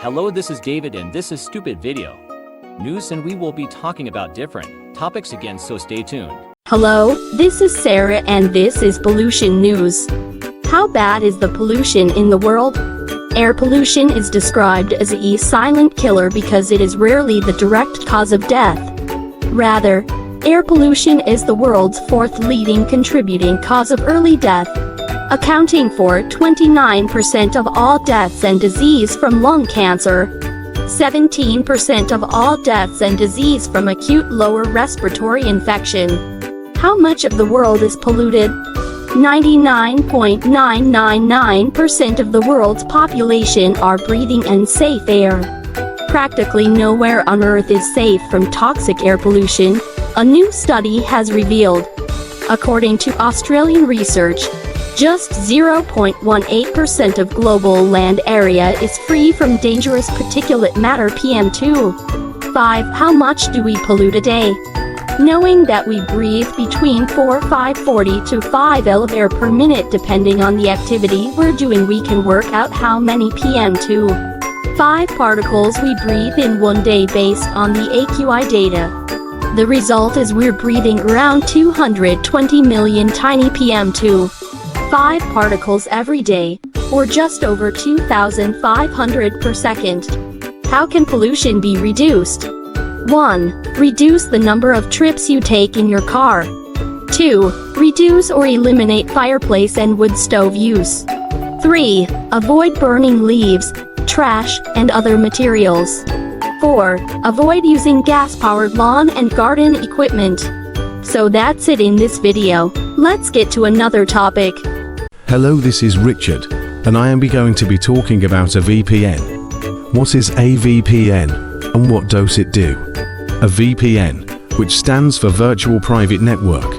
Hello, this is David and this is Stupid Video News, and we will be talking about different topics again, so stay tuned. Hello, this is Sarah and this is pollution news. How bad is the pollution in the world? Air pollution is described as a silent killer because it is rarely the direct cause of death. Rather, air pollution is the world's fourth leading contributing cause of early death, accounting for 29% of all deaths and disease from lung cancer, 17% of all deaths and disease from acute lower respiratory infection. How much of the world is polluted? 99.999% of the world's population are breathing unsafe air. Practically nowhere on Earth is safe from toxic air pollution, a new study has revealed. According to Australian research, just 0.18% of global land area is free from dangerous particulate matter PM2.5. How much do we pollute a day? Knowing that we breathe between 540 to 5 L of air per minute depending on the activity we're doing, we can work out how many PM2.5 particles we breathe in one day based on the AQI data. The result is we're breathing around 220 million tiny PM2.5 particles every day, or just over 2,500 per second. How can pollution be reduced? 1. Reduce the number of trips you take in your car. 2. Reduce or eliminate fireplace and wood stove use. 3. Avoid burning leaves, trash, and other materials. 4. Avoid using gas-powered lawn and garden equipment. So that's it in this video. Let's get to another topic. Hello, this is Richard, and I am going to be talking about a VPN. What is a VPN? And what does it do? A VPN, which stands for Virtual Private Network,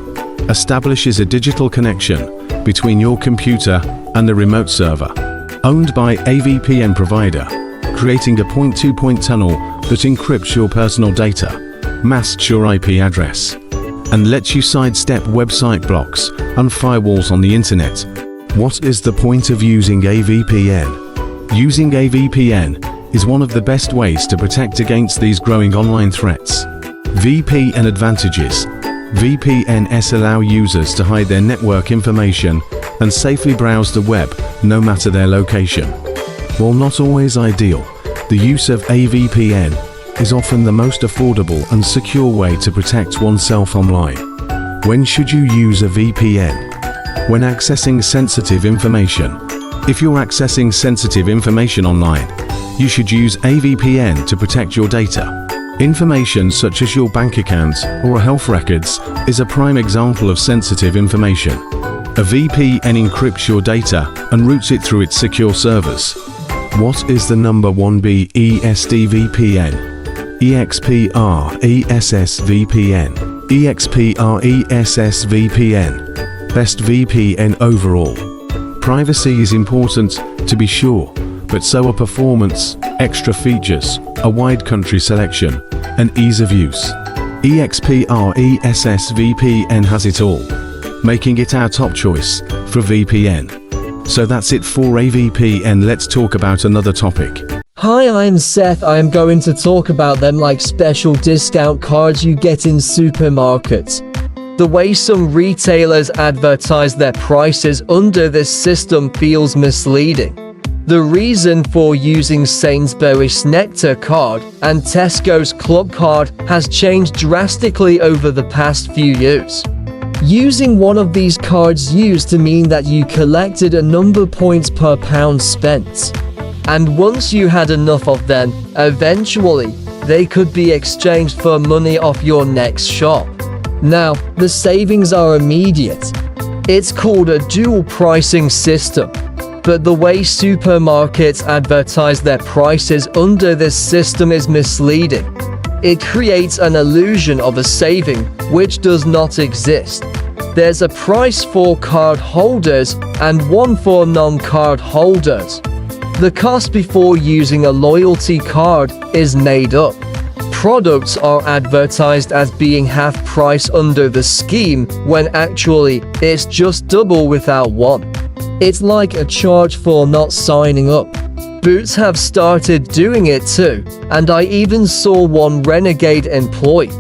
establishes a digital connection between your computer and a remote server, owned by a VPN provider, creating a point-to-point tunnel that encrypts your personal data, masks your IP address, and lets you sidestep website blocks and firewalls on the internet. What is the point of using a VPN? Using a VPN is one of the best ways to protect against these growing online threats. VPN advantages. VPNs allow users to hide their network information and safely browse the web, no matter their location. While not always ideal, the use of a VPN is often the most affordable and secure way to protect oneself online. When should you use a VPN? When accessing sensitive information. If you're accessing sensitive information online, you should use a VPN to protect your data. Information such as your bank account or health records is a prime example of sensitive information. A VPN encrypts your data and routes it through its secure servers. What is the number 1 best VPN? EXPRESSVPN. EXPRESSVPN. Best VPN overall. Privacy is important, to be sure, but so are performance, extra features, a wide country selection, and ease of use. EXPRESSVPN has it all, making it our top choice for VPN. So that's it for a VPN. Let's talk about another topic. Hi, I'm Seth. I am going to talk about them like special discount cards you get in supermarkets. The way some retailers advertise their prices under this system feels misleading. The reason for using Sainsbury's Nectar card and Tesco's Club card has changed drastically over the past few years. Using one of these cards used to mean that you collected a number points per pound spent. And once you had enough of them, eventually, they could be exchanged for money off your next shop. Now, the savings are immediate. It's called a dual pricing system. But the way supermarkets advertise their prices under this system is misleading. It creates an illusion of a saving, which does not exist. There's a price for card holders and one for non-card holders. The cost before using a loyalty card is made up. Products are advertised as being half price under the scheme, when actually, it's just double without one. It's like a charge for not signing up. Boots have started doing it too, and I even saw one renegade employee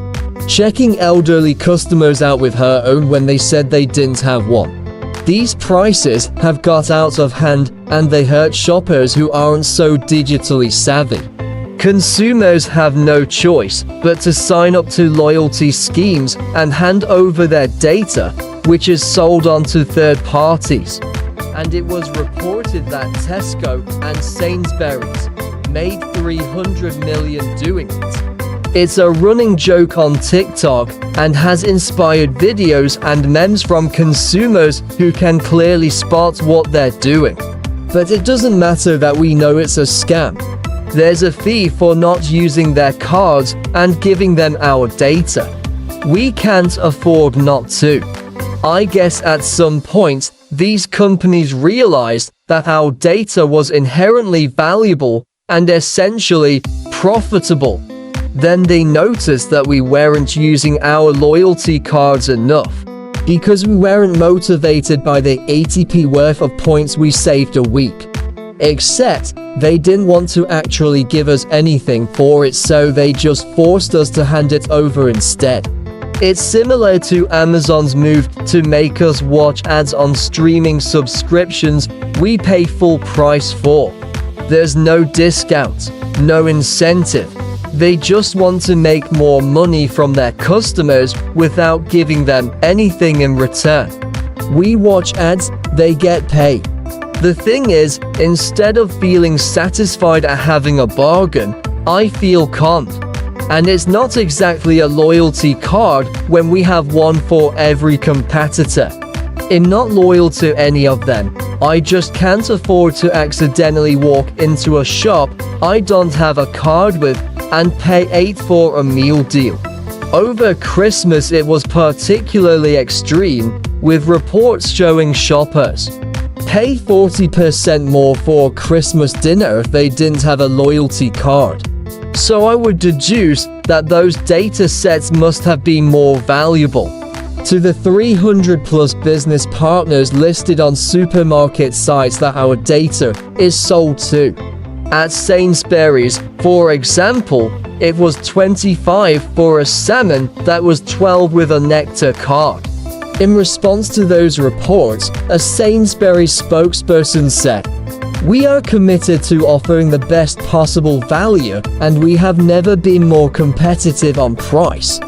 checking elderly customers out with her own when they said they didn't have one. These prices have got out of hand, and they hurt shoppers who aren't so digitally savvy. Consumers have no choice but to sign up to loyalty schemes and hand over their data, which is sold on to third parties. And it was reported that Tesco and Sainsbury's made $300 million doing it. It's a running joke on TikTok and has inspired videos and memes from consumers who can clearly spot what they're doing. But it doesn't matter that we know it's a scam. There's a fee for not using their cards and giving them our data. We can't afford not to. I guess at some point, these companies realized that our data was inherently valuable and essentially profitable. Then they noticed that we weren't using our loyalty cards enough, because we weren't motivated by the 80p worth of points we saved a week. Except, they didn't want to actually give us anything for it, so they just forced us to hand it over instead. It's similar to Amazon's move to make us watch ads on streaming subscriptions we pay full price for. There's no discount, no incentive. They just want to make more money from their customers without giving them anything in return. We watch ads, they get paid. The thing is, instead of feeling satisfied at having a bargain, I feel conned. And it's not exactly a loyalty card when we have one for every competitor. I'm not loyal to any of them. I just can't afford to accidentally walk into a shop I don't have a card with and pay $8 for a meal deal. Over Christmas it was particularly extreme, with reports showing shoppers pay 40% more for Christmas dinner if they didn't have a loyalty card. So I would deduce that those data sets must have been more valuable to the 300 plus business partners listed on supermarket sites that our data is sold to. At Sainsbury's, for example, it was $25 for a salmon that was $12 with a Nectar card. In response to those reports, a Sainsbury's spokesperson said, "We are committed to offering the best possible value, and we have never been more competitive on price.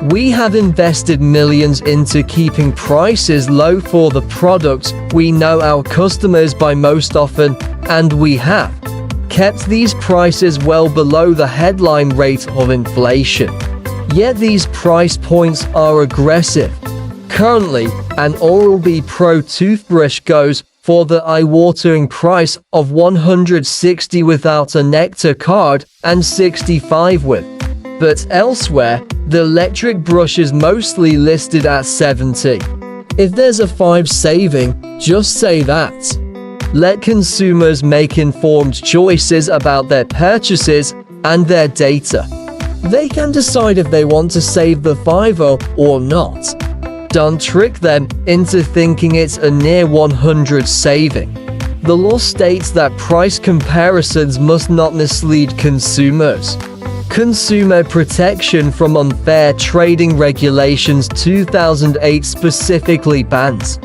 We have invested millions into keeping prices low for the products we know our customers buy most often, and we have kept these prices well below the headline rate of inflation. Yet these price points are aggressive. Currently, an Oral-B Pro toothbrush goes for the eye-watering price of $160 without a Nectar card and $65 with. But elsewhere, the electric brush is mostly listed at $70. If there's a $5 saving, just say that. Let consumers make informed choices about their purchases and their data. They can decide if they want to save the $5 or not. Don't trick them into thinking it's a near 100 saving. The law states that price comparisons must not mislead consumers. Consumer Protection from Unfair Trading Regulations 2008 specifically bans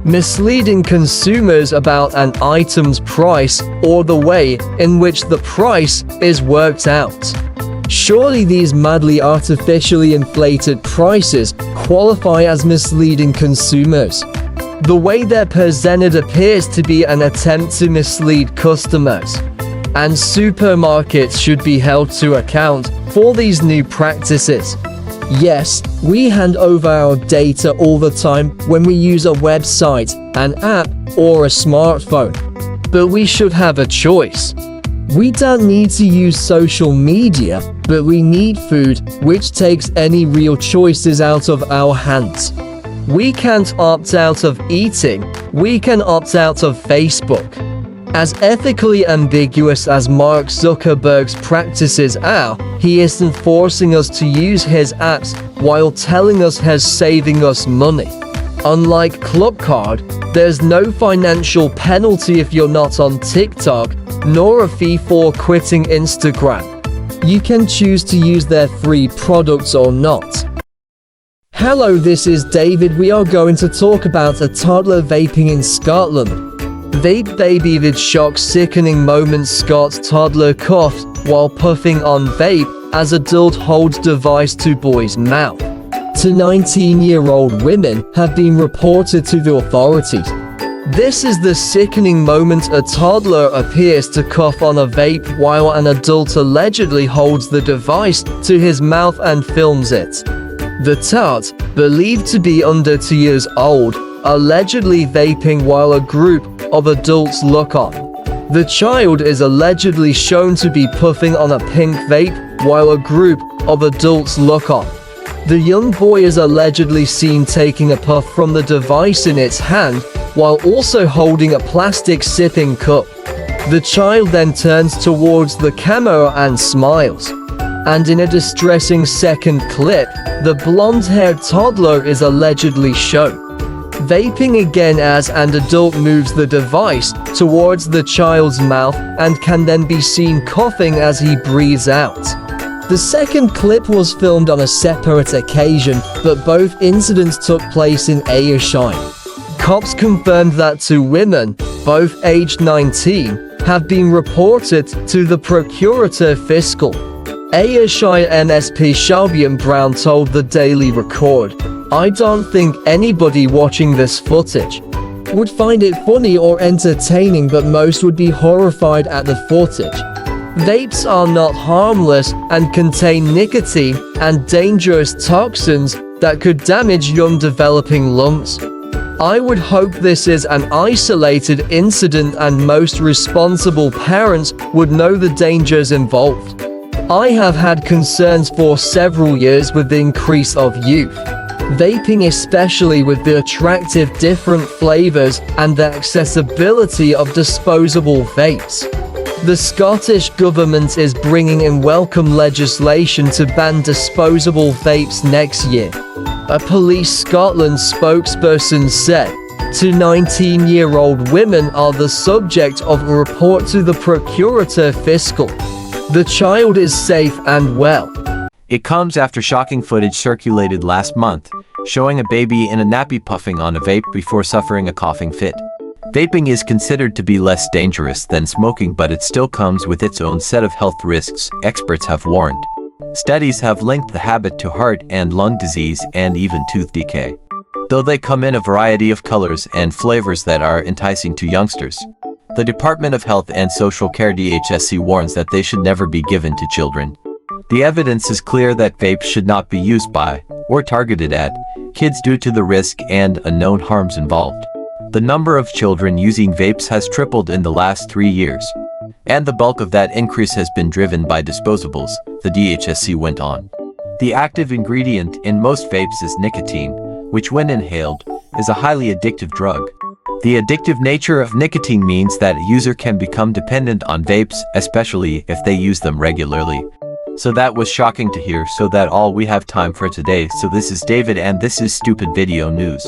misleading consumers about an item's price or the way in which the price is worked out. Surely these madly artificially inflated prices qualify as misleading consumers. The way they're presented appears to be an attempt to mislead customers, and supermarkets should be held to account for these new practices. Yes, we hand over our data all the time when we use a website, an app, or a smartphone. But we should have a choice. We don't need to use social media, but we need food, which takes any real choices out of our hands. We can't opt out of eating, we can opt out of Facebook. As ethically ambiguous as Mark Zuckerberg's practices are, he isn't forcing us to use his apps while telling us he's saving us money. Unlike CapCut, there's no financial penalty if you're not on TikTok, nor a fee for quitting Instagram. You can choose to use their free products or not. Hello, this is David. We are going to talk about a toddler vaping in Scotland. Vape baby with shock sickening moments. Scots toddler coughed while puffing on vape as adult holds device to boy's mouth. 2 19-year-old women have been reported to the authorities. This is the sickening moment. A toddler appears to cough on a vape while an adult allegedly holds the device to his mouth and films it. The tot, believed to be under 2 years old, allegedly vaping while a group of adults look on. The child is allegedly shown to be puffing on a pink vape while a group of adults look on. The young boy is allegedly seen taking a puff from the device in its hand while also holding a plastic sipping cup. The child then turns towards the camera and smiles. And in a distressing second clip, the blonde-haired toddler is allegedly shown vaping again as an adult moves the device towards the child's mouth and can then be seen coughing as he breathes out. The second clip was filmed on a separate occasion, but both incidents took place in Ayrshire. Cops confirmed that 2 women, both aged 19, have been reported to the Procurator Fiscal. Ayrshire MSP Shelby Brown told the Daily Record, "I don't think anybody watching this footage would find it funny or entertaining, but most would be horrified at the footage. Vapes are not harmless and contain nicotine and dangerous toxins that could damage young developing lungs. I would hope this is an isolated incident and most responsible parents would know the dangers involved. I have had concerns for several years with the increase of youth vaping, especially with the attractive different flavors and the accessibility of disposable vapes. The Scottish Government is bringing in welcome legislation to ban disposable vapes next year," a Police Scotland spokesperson said. 2 19-year-old women are the subject of a report to the Procurator Fiscal. The child is safe and well. It comes after shocking footage circulated last month, showing a baby in a nappy puffing on a vape before suffering a coughing fit. Vaping is considered to be less dangerous than smoking, but it still comes with its own set of health risks, experts have warned. Studies have linked the habit to heart and lung disease and even tooth decay, though they come in a variety of colors and flavors that are enticing to youngsters. The Department of Health and Social Care (DHSC) warns that they should never be given to children. The evidence is clear that vapes should not be used by, or targeted at, kids due to the risk and unknown harms involved. The number of children using vapes has tripled in the last 3 years, and the bulk of that increase has been driven by disposables, the DHSC went on. The active ingredient in most vapes is nicotine, which when inhaled, is a highly addictive drug. The addictive nature of nicotine means that a user can become dependent on vapes, especially if they use them regularly. So that was shocking to hear, so that all we have time for today. So this is David and this is Stupid Video News.